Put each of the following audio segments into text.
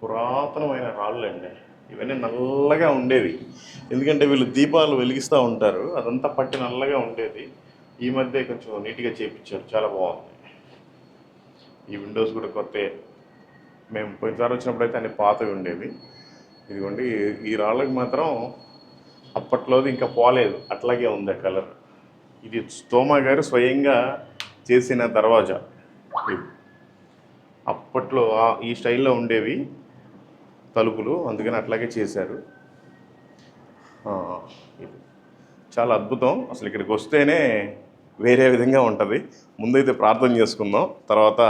పురాతనమైన రాళ్ళండి. ఇవన్నీ నల్లగా ఉండేవి. ఎందుకంటే వీళ్ళు దీపాలు వెలిగిస్తూ ఉంటారు. అదంతా పట్టి నల్లగా ఉండేది. ఈ మధ్య కొంచెం నీట్గా చేయించారు. చాలా బాగుంది. ఈ విండోస్ కూడా కొత్త. మేము పోయినసారి వచ్చినప్పుడు అయితే అన్ని పాతవి ఉండేవి. ఇదిగోండి, ఈ రాళ్ళకి మాత్రం అప్పట్లోది ఇంకా పోలేదు, అట్లాగే ఉంది ఆ కలర్. ఇది తోమా గారు స్వయంగా చేసిన దర్వాజా. ఇది అప్పట్లో ఈ స్టైల్లో ఉండేవి తలుపులు, అందుకని అట్లాగే చేశారు. ఇది చాలా అద్భుతం. అసలు ఇక్కడికి వస్తేనే వేరే విధంగా ఉంటుంది. ముందైతే ప్రార్థన చేసుకుందాం, తర్వాత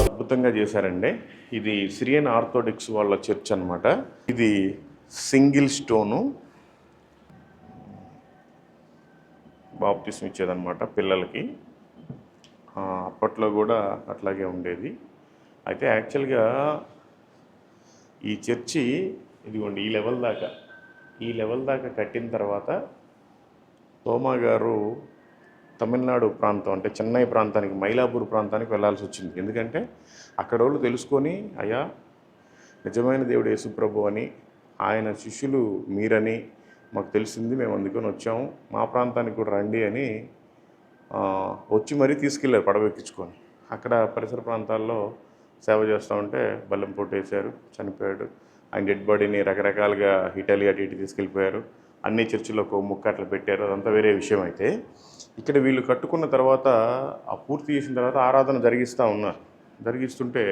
అద్భుతంగా చేశారండి. ఇది సిరియన్ ఆర్థోడాక్స్ వాళ్ళ చర్చ్ అనమాట. ఇది సింగిల్ స్టోను బాప్టిజం ఇచ్చేదన్నమాట పిల్లలకి. అప్పట్లో కూడా అట్లాగే ఉండేది. అయితే యాక్చువల్గా ఈ చర్చి ఇదిగోండి ఈ లెవెల్ దాకా కట్టిన తర్వాత తోమా గారు తమిళనాడు ప్రాంతం అంటే చెన్నై ప్రాంతానికి, మైలాపూర్ ప్రాంతానికి వెళ్ళాల్సి వచ్చింది. ఎందుకంటే అక్కడ వాళ్ళు తెలుసుకొని, అయ్యా నిజమైన దేవుడు యేసుప్రభు అని, ఆయన శిష్యులు మీరని మాకు తెలిసింది, మేము అందుకొని వచ్చాము, మా ప్రాంతానికి కూడా రండి అని వచ్చి మరీ తీసుకెళ్ళారు పడవెక్కించుకొని. అక్కడ పరిసర ప్రాంతాల్లో సేవ చేస్తూ ఉంటే బల్లెం పోటు వేశారు, చనిపోయాడు. ఆయన డెడ్ బాడీని రకరకాలుగా ఇటలీ అటు ఇటు తీసుకెళ్ళిపోయారు. అన్ని చర్చిలో ఒక ముక్క అట్లా పెట్టారు. అదంతా వేరే విషయం. అయితే ఇక్కడ వీళ్ళు కట్టుకున్న తర్వాత, ఆ పూర్తి చేసిన తర్వాత ఆరాధన జరిగిస్తూ ఉన్నారు. జరిగిస్తుంటే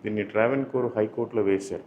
దీన్ని ట్రావెన్కోర్ హైకోర్టులో వేశారు.